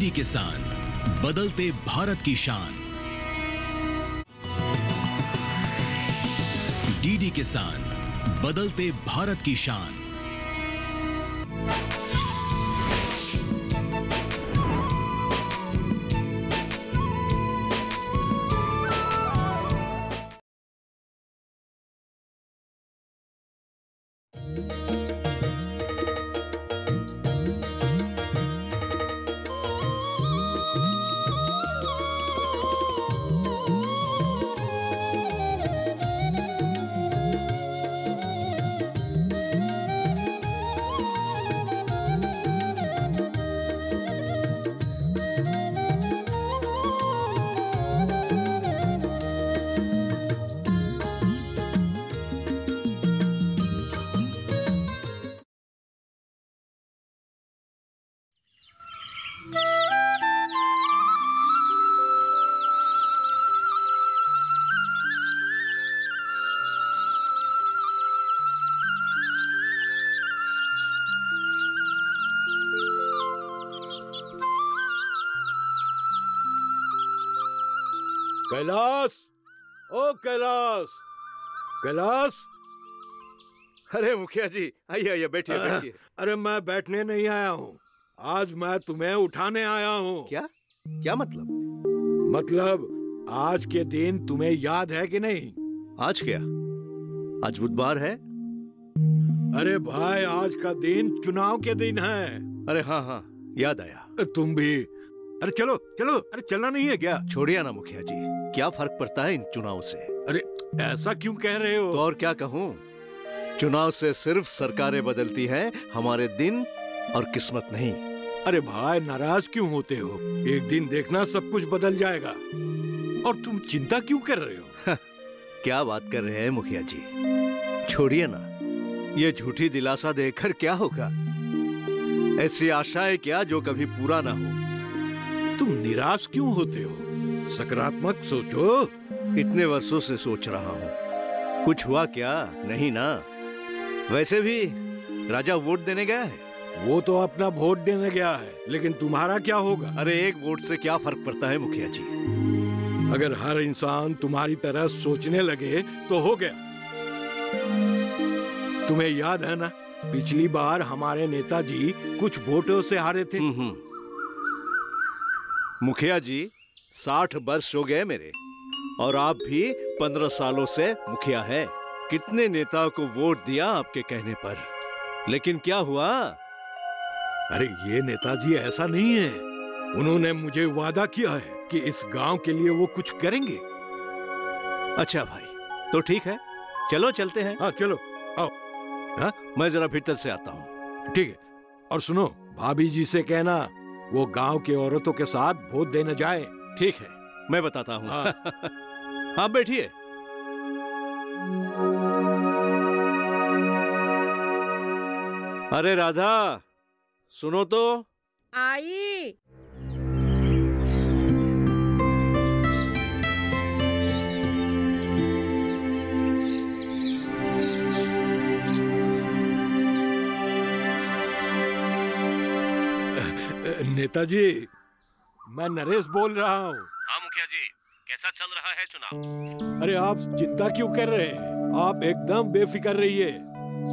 DD किसान, बदलते भारत की शान। डीडी किसान, बदलते भारत की शान। कैलाश, ओ कैलाश, कैलाश। अरे मुखिया जी, आइए आइए, बैठिए बैठिए। अरे मैं बैठने नहीं आया हूँ, आज मैं तुम्हें उठाने आया हूँ। क्या क्या मतलब? मतलब आज के दिन तुम्हें याद है कि नहीं? आज क्या? आज बुधवार है। अरे भाई, आज का दिन चुनाव के दिन है। अरे हाँ हाँ, याद आया। तुम भी। अरे चलो चलो, अरे चलना नहीं है क्या? छोड़िए ना मुखिया जी, क्या फर्क पड़ता है इन चुनाव से? अरे ऐसा क्यों कह रहे हो? तो और क्या कहूँ, चुनाव से सिर्फ सरकारें बदलती हैं, हमारे दिन और किस्मत नहीं। अरे भाई, नाराज क्यों होते हो? एक दिन देखना सब कुछ बदल जाएगा। और तुम चिंता क्यों कर रहे हो? क्या बात कर रहे हैं मुखिया जी, छोड़िए ना। ये झूठी दिलासा देकर क्या होगा? ऐसी आशाएं क्या जो कभी पूरा ना हो। तुम निराश क्यों होते हो? सकारात्मक सोचो। इतने वर्षों से सोच रहा हूँ, कुछ हुआ क्या? नहीं ना। वैसे भी राजा वोट देने गया है। वो तो अपना वोट देने गया है, लेकिन तुम्हारा क्या होगा? अरे एक वोट से क्या फर्क पड़ता है मुखिया जी? अगर हर इंसान तुम्हारी तरह सोचने लगे तो हो गया। तुम्हें याद है ना, पिछली बार हमारे नेताजी कुछ वोटों से हारे थे। मुखिया जी, 60 वर्ष हो गए मेरे, और आप भी 15 सालों से मुखिया है। कितने नेताओं को वोट दिया आपके कहने पर, लेकिन क्या हुआ? अरे ये नेताजी ऐसा नहीं है। उन्होंने मुझे वादा किया है कि इस गांव के लिए वो कुछ करेंगे। अच्छा भाई, तो ठीक है, चलो चलते हैं। हाँ चलो, आओ। हाँ, मैं जरा भीतर से आता हूँ। ठीक है। और सुनो, भाभी जी से कहना वो गांव की औरतों के साथ वोट देने जाए। ठीक है, मैं बताता हूँ। हाँ। आप बैठिए। अरे राधा, सुनो तो। आई। नेताजी, मैं नरेश बोल रहा हूँ। हाँ मुखिया जी, कैसा चल रहा है चुनाव? अरे आप चिंता क्यों कर रहे हैं? आप एकदम बेफिक्र रहिए।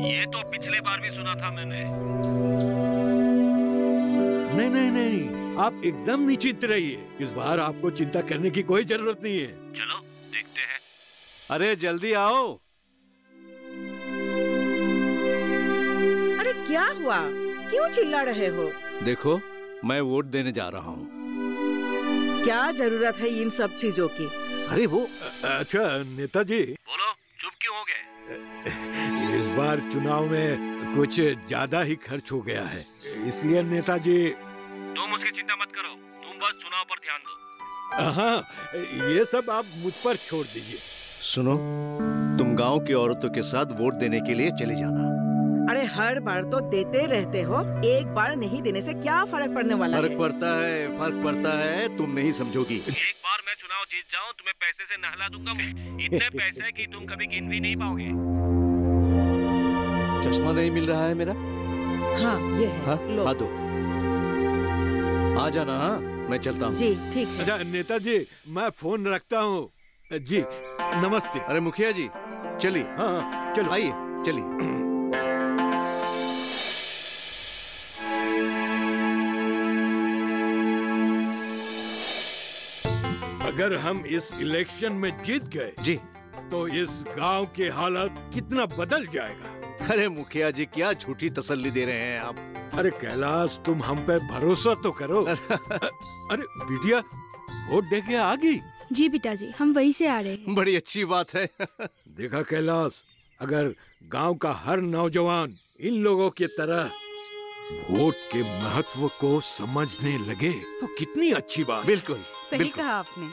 ये तो पिछले बार भी सुना था मैंने। नहीं नहीं नहीं, आप एकदम निश्चिंत रहिए। इस बार आपको चिंता करने की कोई जरूरत नहीं है। चलो देखते हैं। अरे जल्दी आओ। अरे क्या हुआ, क्यों चिल्ला रहे हो? देखो, मैं वोट देने जा रहा हूँ। क्या जरूरत है इन सब चीजों की? अरे वो अच्छा नेताजी, बोलो, चुप क्यों हो गए? इस बार चुनाव में कुछ ज्यादा ही खर्च हो गया है, इसलिए नेताजी। तुम उसकी चिंता मत करो, तुम बस चुनाव पर ध्यान दो। हाँ, ये सब आप मुझ पर छोड़ दीजिए। सुनो, तुम गांव की औरतों के साथ वोट देने के लिए चली जाना। अरे हर बार तो देते रहते हो, एक बार नहीं देने से क्या फर्क पड़ने वाला है? फर्क पड़ता है, तुम नहीं समझोगी। एक बार मैं चुनाव जीत जाऊं, तुम्हें पैसे से नहला दूंगा। इतने पैसे कि तुम कभी गिन भी नहीं पाओगे। चश्मा नहीं मिल रहा है मेरा? हाँ ये है। हाँ, लो। हाँ दो। आ जाना। हाँ, मैं चलता हूँ। जी ठीक है। अच्छा नेताजी, मैं फोन रखता हूँ। जी नमस्ते। अरे मुखिया जी, चलिए। हाँ चलो। आइए, चलिए। अगर हम इस इलेक्शन में जीत गए जी। तो इस गांव की हालत कितना बदल जाएगा। अरे मुखिया जी, क्या झूठी तसल्ली दे रहे हैं आप। अरे कैलाश, तुम हम पे भरोसा तो करो। अरे बिटिया, वोट दे के आ गई? जी पिताजी, हम वहीं से आ रहे हैं। बड़ी अच्छी बात है। देखा कैलाश, अगर गांव का हर नौजवान इन लोगों की तरह वोट के महत्व को समझने लगे तो कितनी अच्छी बात। बिल्कुल सही बिल्कुल। कहा आपने।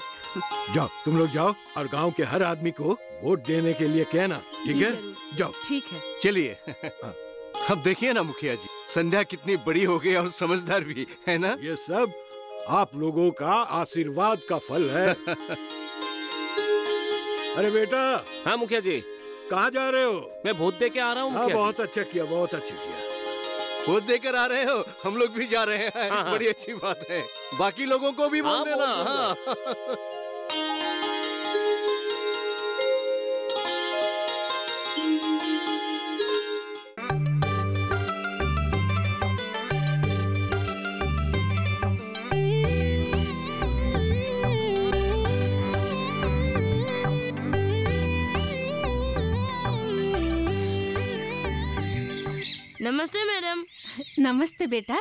जाओ, तुम लोग जाओ और गांव के हर आदमी को वोट देने के लिए कहना, ठीक है? जाओ। ठीक है। चलिए। अब देखिए ना मुखिया जी, संध्या कितनी बड़ी हो गई और समझदार भी है ना। ये सब आप लोगों का आशीर्वाद का फल है। अरे बेटा। हाँ मुखिया जी। कहाँ जा रहे हो? मैं वोट दे के आ रहा हूँ। हाँ, बहुत अच्छा किया, बहुत अच्छा किया। वोट देकर आ रहे हो? हम लोग भी जा रहे हैं। हाँ, हाँ। बड़ी अच्छी बात है। बाकी लोगों को भी बोल हाँ, देना। बोल दूंगा। हाँ। नमस्ते मैडम। नमस्ते बेटा।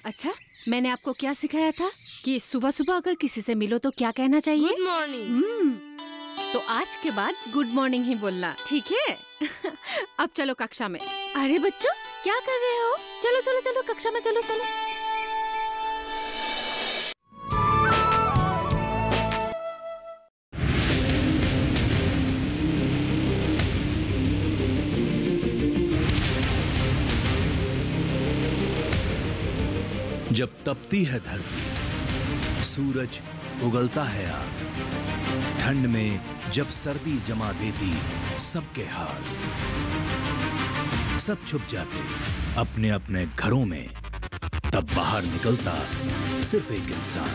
अच्छा, मैंने आपको क्या सिखाया था कि सुबह सुबह अगर किसी से मिलो तो क्या कहना चाहिए? Good morning. तो आज के बाद गुड मॉर्निंग ही बोलना, ठीक है? अब चलो कक्षा में। अरे बच्चों, क्या कर रहे हो? चलो चलो चलो कक्षा में चलो चलो। जब तपती है धरती, सूरज उगलता है आग, ठंड में जब सर्दी जमा देती सबके हाल, सब छुप जाते अपने अपने घरों में, तब बाहर निकलता सिर्फ एक इंसान,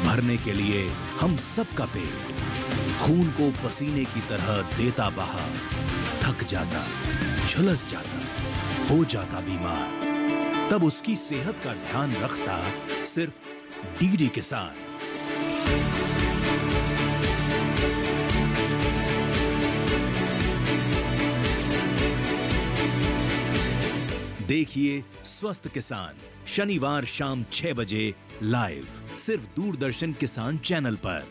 भरने के लिए हम सबका पेट, खून को पसीने की तरह देता बहा, थक जाता, झुलस जाता, हो जाता बीमार, तब उसकी सेहत का ध्यान रखता सिर्फ डीडी किसान। देखिए स्वस्थ किसान शनिवार शाम 6 बजे लाइव, सिर्फ दूरदर्शन किसान चैनल पर।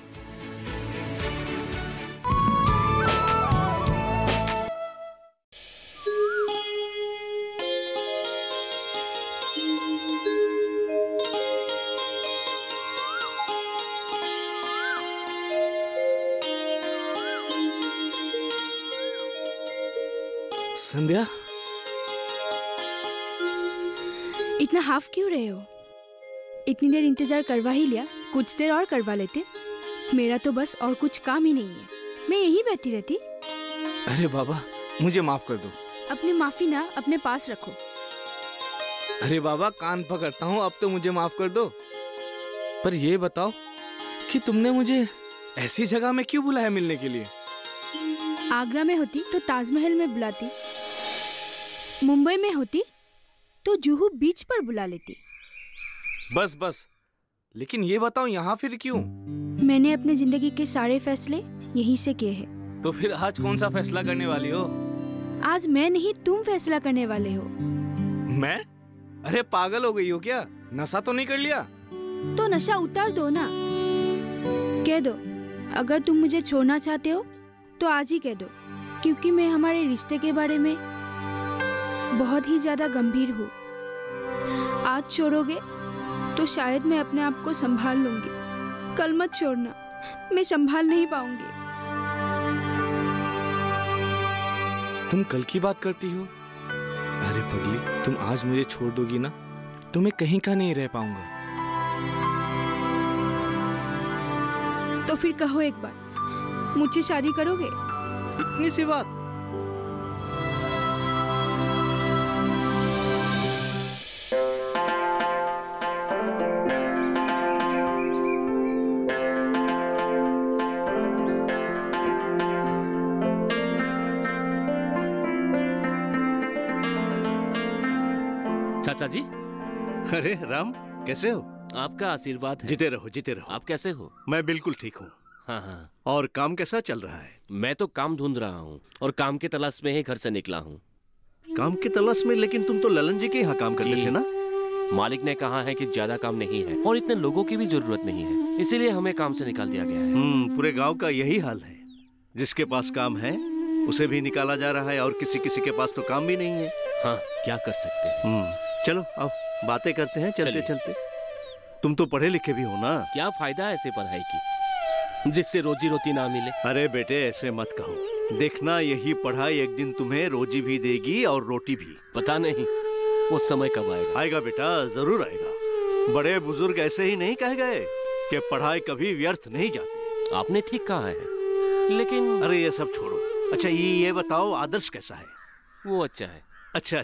संध्या, इतना हाफ क्यों रहे हो? इतनी देर इंतजार करवा ही लिया, कुछ देर और करवा लेते। मेरा तो बस और कुछ काम ही नहीं है, मैं यहीं बैठी रहती। अरे बाबा, मुझे माफ कर दो। अपनी माफी ना अपने पास रखो। अरे बाबा, कान पकड़ता हूँ, अब तो मुझे माफ कर दो। पर ये बताओ कि तुमने मुझे ऐसी जगह में क्यों बुलाया मिलने के लिए? आगरा में होती तो ताजमहल में बुलाती, मुंबई में होती तो जुहू बीच पर बुला लेती। बस बस, लेकिन ये बताओ यहाँ फिर क्यों? मैंने अपने जिंदगी के सारे फैसले यहीं से किए हैं। तो फिर आज कौन सा फैसला करने वाली हो? आज मैं नहीं, तुम फैसला करने वाले हो। मैं? अरे पागल हो गई हो क्या? नशा तो नहीं कर लिया? तो नशा उतार दो ना, कह दो अगर तुम मुझे छोड़ना चाहते हो तो आज ही कह दो, क्योंकि मैं हमारे रिश्ते के बारे में बहुत ही ज्यादा गंभीर हूँ। आज छोड़ोगे तो शायद मैं अपने आप को संभाल लूंगी, कल मत छोड़ना, मैं संभाल नहीं पाऊंगी। तुम कल की बात करती हो? अरे पगली, तुम आज मुझे छोड़ दोगी ना तो मैं कहीं का नहीं रह पाऊंगा। तो फिर कहो एक बार, मुझसे शादी करोगे? इतनी सी बात? चाचा जी। अरे राम, कैसे हो? आपका आशीर्वाद है। जीते रहो, जीते रहो। आप कैसे हो? मैं बिल्कुल ठीक हूँ। हाँ हाँ। और काम कैसा चल रहा है? मैं तो काम ढूंढ रहा हूँ और काम की तलाश में ही घर से निकला हूँ। काम की तलाश में? लेकिन तुम तो ललन जी के यहाँ काम करते थे ना? मालिक ने कहा है कि ज्यादा काम नहीं है और इतने लोगों की भी जरूरत नहीं है, इसीलिए हमें काम से निकाल दिया गया है। पूरे गांव का यही हाल है। जिसके पास काम है उसे भी निकाला जा रहा है और किसी किसी के पास तो काम भी नहीं है। हाँ, क्या कर सकते हैं। चलो आओ बातें करते हैं चलते चलते। तुम तो पढ़े लिखे भी हो ना? क्या फायदा ऐसे पढ़ाई की जिससे रोजी रोटी ना मिले? अरे बेटे ऐसे मत कहो। देखना यही पढ़ाई एक दिन तुम्हें रोजी भी देगी और रोटी भी। पता नहीं वो समय कब आएगा। आएगा बेटा, जरूर आएगा। बड़े बुजुर्ग ऐसे ही नहीं कह गए कि पढ़ाई कभी व्यर्थ नहीं जाती। आपने ठीक कहा है, लेकिन अरे ये सब छोड़ो। अच्छा ये बताओ, आदर्श कैसा है? वो अच्छा है। अच्छा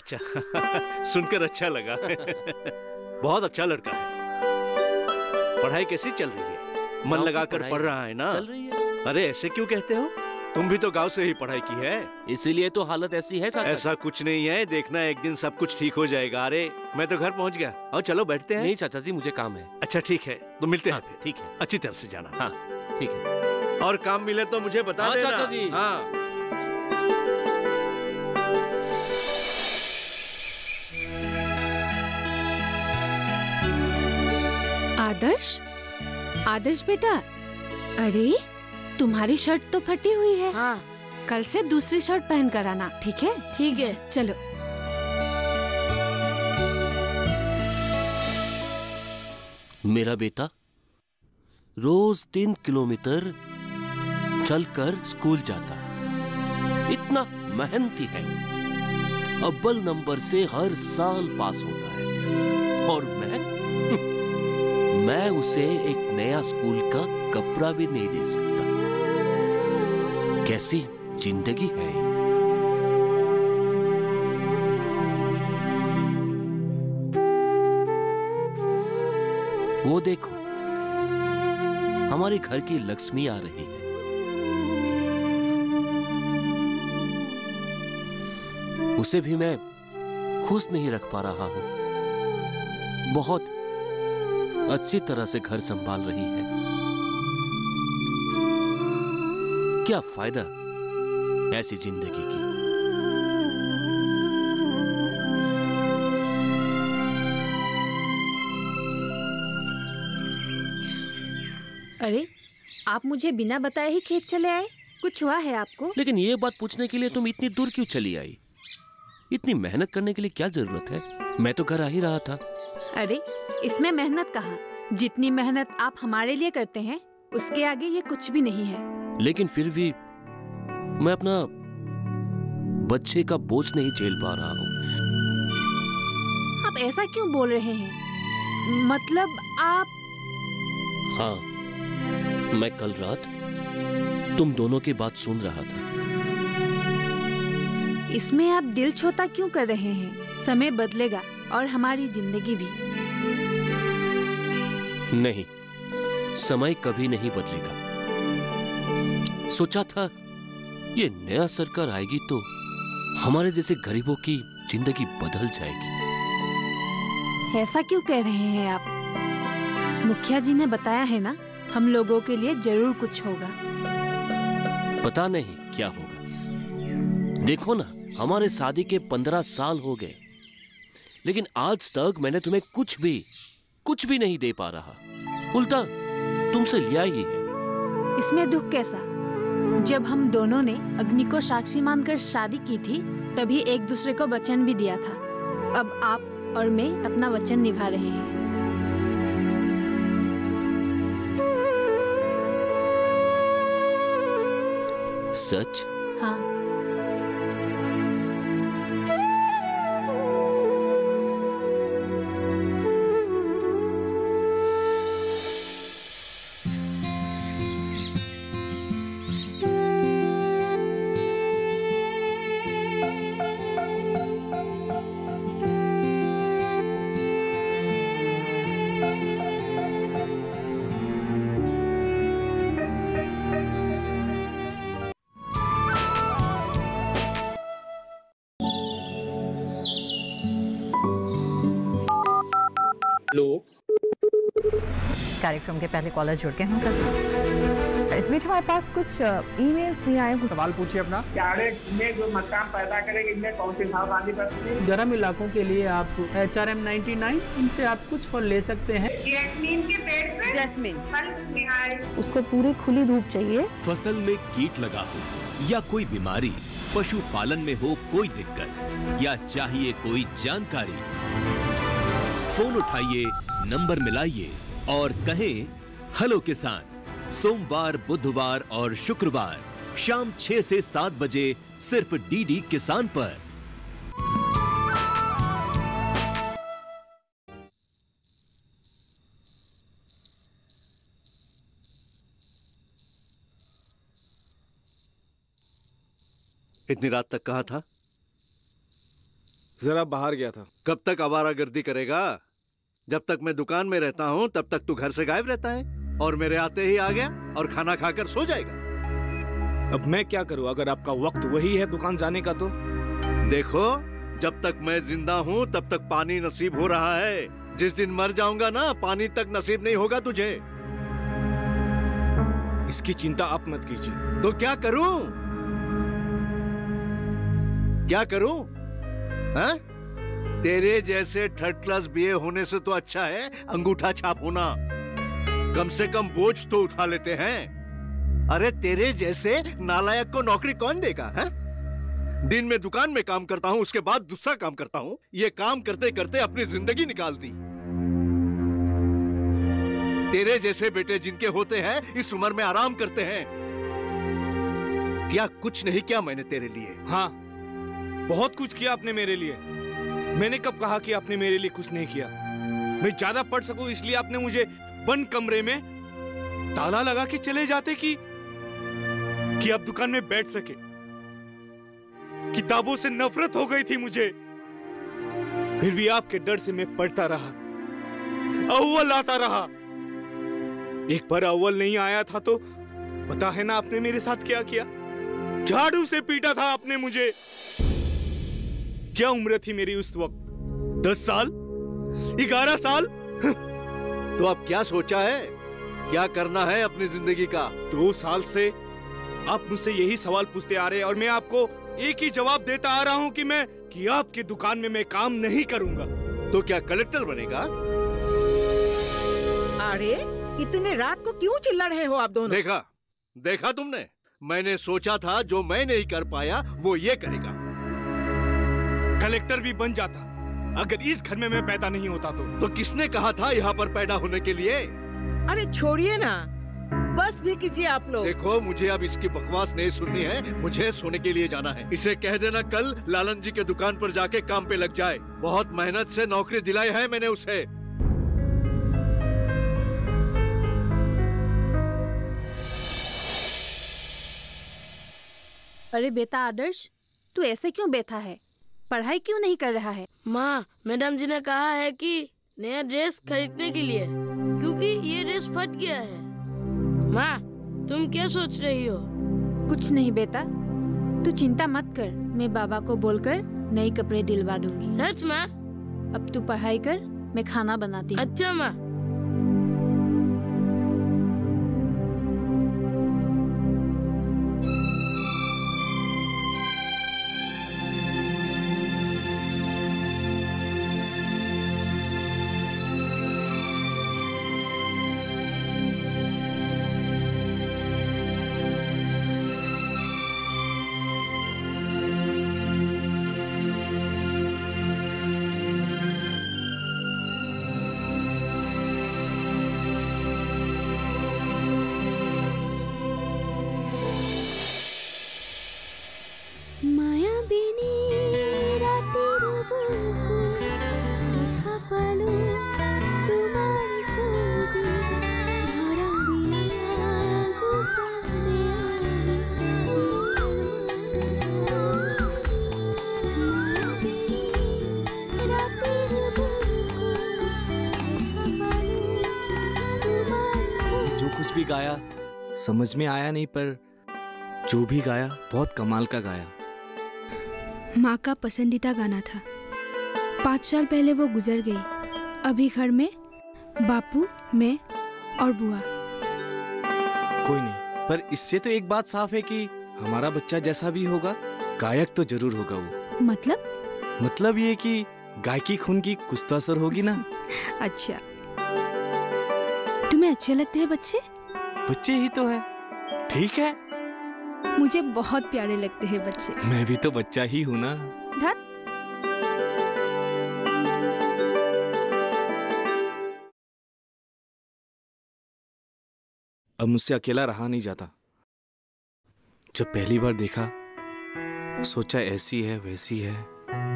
सुनकर अच्छा लगा। बहुत अच्छा लड़का है। पढ़ाई कैसी चल रही है? मन लगाकर पढ़ रहा है ना? चल रही है। अरे ऐसे क्यों कहते हो? तुम भी तो गांव से ही पढ़ाई की है। इसीलिए तो हालत ऐसी है चाचा। ऐसा कुछ नहीं है, देखना एक दिन सब कुछ ठीक हो जाएगा। अरे मैं तो घर पहुंच गया। और चलो बैठते हैं। नहीं चाचा जी, मुझे काम है। अच्छा ठीक है, तो मिलते हैं फिर। ठीक है, अच्छी तरह से जाना। हाँ ठीक है। और काम मिले तो मुझे बता देना। चाचा जी। हाँ। आदर्श, आदर्श बेटा, अरे तुम्हारी शर्ट तो फटी हुई है। हाँ। कल से दूसरी शर्ट पहन कर आना, ठीक है? ठीक है। चलो। मेरा बेटा रोज 3 किलोमीटर चलकर स्कूल जाता है। इतना मेहनती है, अव्वल नंबर से हर साल पास होता है। और मैं उसे एक नया स्कूल का कपड़ा भी नहीं दे सकता। कैसी जिंदगी है। वो देखो, हमारे घर की लक्ष्मी आ रही है। उसे भी मैं खुश नहीं रख पा रहा हूं। बहुत अच्छी तरह से घर संभाल रही है। क्या फायदा ऐसी जिंदगी की। अरे आप मुझे बिना बताए ही खेत चले आए, कुछ हुआ है आपको? लेकिन ये बात पूछने के लिए तुम इतनी दूर क्यों चली आई? इतनी मेहनत करने के लिए क्या जरूरत है? मैं तो घर आ ही रहा था। अरे इसमें मेहनत कहाँ, जितनी मेहनत आप हमारे लिए करते हैं उसके आगे ये कुछ भी नहीं है। लेकिन फिर भी मैं अपना बच्चे का बोझ नहीं झेल पा रहा हूँ। आप ऐसा क्यों बोल रहे हैं? मतलब आप? हाँ, मैं कल रात तुम दोनों की बात सुन रहा था। इसमें आप दिल छोटा क्यों कर रहे हैं? समय बदलेगा और हमारी जिंदगी भी। नहीं, समय कभी नहीं बदलेगा। सोचा था ये नया सरकार आएगी तो हमारे जैसे गरीबों की जिंदगी बदल जाएगी। ऐसा क्यों कह रहे हैं आप? मुखिया जी ने बताया है ना, हम लोगों के लिए जरूर कुछ होगा। पता नहीं क्या होगा। देखो ना, हमारे शादी के 15 साल हो गए, लेकिन आज तक मैंने तुम्हें कुछ भी नहीं दे पा रहा। उल्टा तुमसे लिया ही है। इसमें दुख कैसा? जब हम दोनों ने अग्नि को साक्षी मानकर शादी की थी, तभी एक दूसरे को वचन भी दिया था। अब आप और मैं अपना वचन निभा रहे हैं। सच? हाँ। कार्यक्रम के पहले कॉलर जुड़ गए हैं उनका साथ। इस बीच हमारे पास कुछ ईमेल्स भी आए हैं। सवाल पूछिए अपना। में जो मकान पैदा करेगी इनमें कौन सी सावधानी बरतनी है? गर्म इलाकों के लिए आप HRM 99 इनसे आप कुछ फल ले सकते हैं। जैस्मीन के पेड़ पे जैस्मीन फल निहाय। उसको पूरी खुली धूप चाहिए। फसल में कीट लगा हो या कोई बीमारी, पशुपालन में हो कोई दिक्कत या चाहिए कोई जानकारी, फोन उठाइए, नंबर मिलाइए और कहें हेलो किसान। सोमवार, बुधवार और शुक्रवार शाम 6 से 7 बजे सिर्फ DD किसान पर। इतनी रात तक कहाँ था? जरा बाहर गया था। कब तक आवारागर्दी करेगा? जब तक मैं दुकान में रहता हूँ तब तक तू घर से गायब रहता है और मेरे आते ही आ गया और खाना खाकर सो जाएगा। अब मैं क्या करूँ अगर आपका वक्त वही है दुकान जाने का तो? देखो, जब तक मैं जिंदा हूँ तब तक पानी नसीब हो रहा है। जिस दिन मर जाऊंगा ना, पानी तक नसीब नहीं होगा तुझे। इसकी चिंता आप मत कीजिए। तो क्या करूँ? क्या करूँ? हाँ? तेरे जैसे 3rd क्लास BA होने से तो अच्छा है अंगूठा छाप होना। कम से कम बोझ तो उठा लेते हैं। अरे तेरे जैसे नालायक को नौकरी कौन देगा? है? दिन में दुकान में काम करता हूँ, उसके बाद दूसरा काम करता हूँ। ये काम करते करते अपनी जिंदगी निकाल दी। तेरे जैसे बेटे जिनके होते हैं इस उम्र में आराम करते हैं। क्या कुछ नहीं किया मैंने तेरे लिए? हाँ, बहुत कुछ किया आपने मेरे लिए। मैंने कब कहा कि आपने मेरे लिए कुछ नहीं किया? मैं ज्यादा पढ़ सकूं इसलिए आपने मुझे बंद कमरे में ताला लगा के चले जाते कि आप दुकान में बैठ सके। किताबों से नफरत हो गई थी मुझे, फिर भी आपके डर से मैं पढ़ता रहा, अव्वल आता रहा। एक बार अव्वल नहीं आया था तो पता है ना आपने मेरे साथ क्या किया? झाड़ू से पीटा था आपने मुझे। क्या उम्र थी मेरी उस वक्त? 10 साल? 11 साल? तो अब क्या सोचा है? क्या करना है अपनी जिंदगी का? 2 साल से आप मुझसे यही सवाल पूछते आ रहे हैं और मैं आपको एक ही जवाब देता आ रहा हूं कि आपकी दुकान में मैं काम नहीं करूंगा। तो क्या कलेक्टर बनेगा? अरे इतने रात को क्यों चिल्ला रहे हो आप दोनों? देखा तुमने? मैंने सोचा था जो मैं नहीं कर पाया वो ये करेगा। कलेक्टर भी बन जाता अगर इस घर में मैं पैदा नहीं होता तो किसने कहा था यहाँ पर पैदा होने के लिए? अरे छोड़िए ना, बस भी कीजिए आप लोग। देखो, मुझे अब इसकी बकवास नहीं सुननी है, मुझे सोने के लिए जाना है। इसे कह देना कल लालन जी के दुकान पर जाके काम पे लग जाए। बहुत मेहनत से नौकरी दिलाई है मैंने उसे। अरे बेटा आदर्श, तू ऐसे क्यों बैठा है? पढ़ाई क्यों नहीं कर रहा है? माँ, मैडम जी ने कहा है कि नया ड्रेस खरीदने के लिए, क्योंकि ये ड्रेस फट गया है। माँ, तुम क्या सोच रही हो? कुछ नहीं बेटा, तू चिंता मत कर, मैं बाबा को बोलकर नए कपड़े दिलवा दूंगी। सच माँ? अब तू पढ़ाई कर, मैं खाना बनाती हूँ। अच्छा माँ। गाया समझ में आया नहीं, पर जो भी गाया बहुत कमाल का गाया। माँ का पसंदीदा गाना था। 5 साल पहले वो गुजर गई। अभी घर में बापू, मैं और बुआ। कोई नहीं, पर इससे तो एक बात साफ है कि हमारा बच्चा जैसा भी होगा गायक तो जरूर होगा वो। मतलब ये कि गायकी खून की कुछ तो असर होगी ना। अच्छा, तुम्हें अच्छे लगते हैं बच्चे? बच्चे ही तो है। ठीक है, मुझे बहुत प्यारे लगते हैं बच्चे। मैं भी तो बच्चा ही हूँ ना। धत। अब मुझसे अकेला रहा नहीं जाता। जब पहली बार देखा सोचा ऐसी है वैसी है,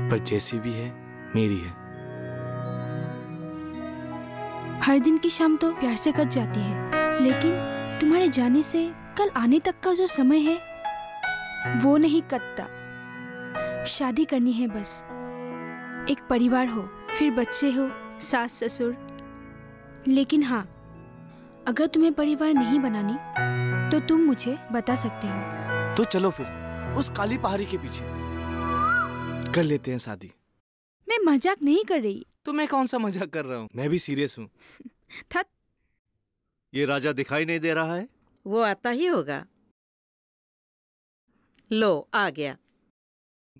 पर जैसी भी है मेरी है। हर दिन की शाम तो प्यार से कट जाती है, लेकिन तुम्हारे जाने से कल आने तक का जो समय है वो नहीं कटता। शादी करनी है बस, एक परिवार हो, फिर बच्चे हो, सास ससुर। लेकिन हाँ, अगर तुम्हें परिवार नहीं बनानी तो तुम मुझे बता सकते हो। तो चलो फिर उस काली पहाड़ी के पीछे कर लेते हैं शादी। मैं मजाक नहीं कर रही। तो मैं कौन सा मजाक कर रहा हूँ, मैं भी सीरियस हूँ। ये राजा दिखाई नहीं दे रहा है? वो आता ही होगा। लो आ गया।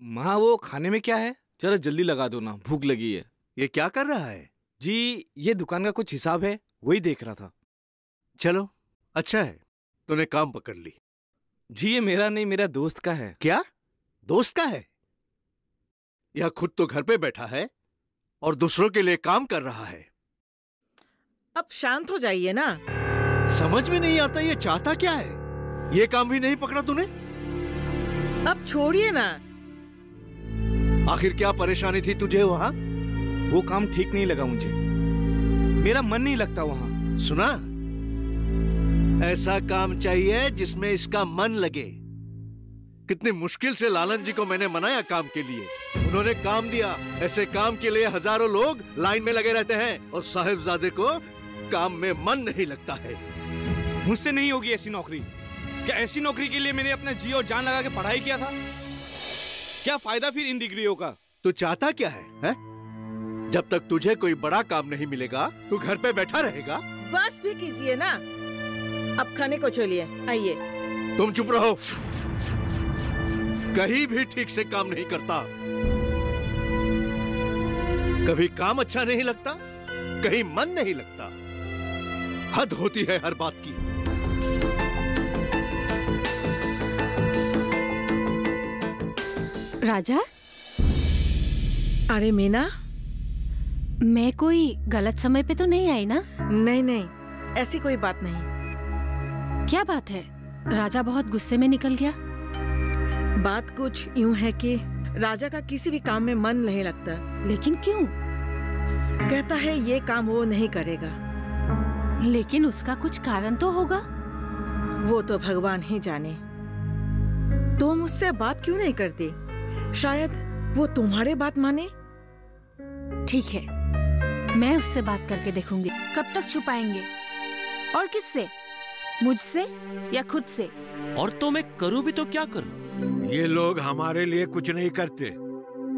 माँ वो खाने में क्या है, जरा जल्दी लगा दो ना, भूख लगी है। ये क्या कर रहा है? जी ये दुकान का कुछ हिसाब है, वही देख रहा था। चलो अच्छा है, तूने काम पकड़ ली। जी ये मेरा नहीं, मेरा दोस्त का है। क्या दोस्त का है? यह खुद तो घर पे बैठा है और दूसरों के लिए काम कर रहा है। अब शांत हो जाइए ना। समझ में नहीं आता ये चाहता क्या है। ये काम भी नहीं पकड़ा तूने? अब छोड़िए ना। आखिर क्या परेशानी थी तुझे वहां? वो काम ठीक नहीं लगा मुझे, मेरा मन नहीं लगता वहां। सुना, ऐसा काम चाहिए जिसमें इसका मन लगे। कितनी मुश्किल से लालन जी को मैंने मनाया काम के लिए, उन्होंने काम दिया। ऐसे काम के लिए हजारों लोग लाइन में लगे रहते हैं और साहिबजादे को काम में मन नहीं लगता है। मुझसे नहीं होगी ऐसी नौकरी। क्या ऐसी नौकरी के लिए मैंने अपना जी और जान लगा के पढ़ाई किया था? क्या फायदा फिर इन डिग्रियों का? तू चाहता क्या है? जब तक तुझे कोई बड़ा काम नहीं मिलेगा तू घर पे बैठा रहेगा। बस भी कीजिए ना, अब खाने को चलिए, आइए। तुम चुप रहो, कहीं भी ठीक से काम नहीं करता। कभी काम अच्छा नहीं लगता, कहीं मन नहीं लगता। हद होती है हर बात की। राजा, अरे मीना, मैं कोई गलत समय पे तो नहीं आई ना? नहीं नहीं, ऐसी कोई बात नहीं। क्या बात है? राजा बहुत गुस्से में निकल गया। बात कुछ यूं है कि राजा का किसी भी काम में मन नहीं लगता। लेकिन क्यों? कहता है ये काम वो नहीं करेगा। लेकिन उसका कुछ कारण तो होगा। वो तो भगवान ही जाने। तुम मुझसे बात क्यों नहीं करती? शायद वो तुम्हारे बात माने। ठीक है, मैं उससे बात करके देखूंगी। कब तक छुपाएंगे? और किससे? मुझसे या खुद से? और तो मैं करूं भी तो क्या करूं? ये लोग हमारे लिए कुछ नहीं करते,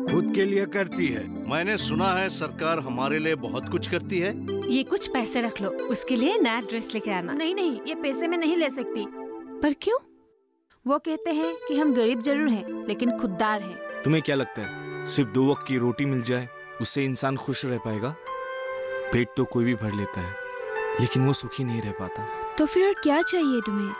खुद के लिए करती है। मैंने सुना है सरकार हमारे लिए बहुत कुछ करती है। ये कुछ पैसे रख लो, उसके लिए नया ड्रेस लेके आना। नहीं नहीं, ये पैसे में नहीं ले सकती। पर क्यों? वो कहते हैं कि हम गरीब जरूर हैं लेकिन खुददार हैं। तुम्हें क्या लगता है सिर्फ 2 वक्त की रोटी मिल जाए उससे इंसान खुश रह पाएगा? पेट तो कोई भी भर लेता है, लेकिन वो सुखी नहीं रह पाता। तो फिर और क्या चाहिए तुम्हें?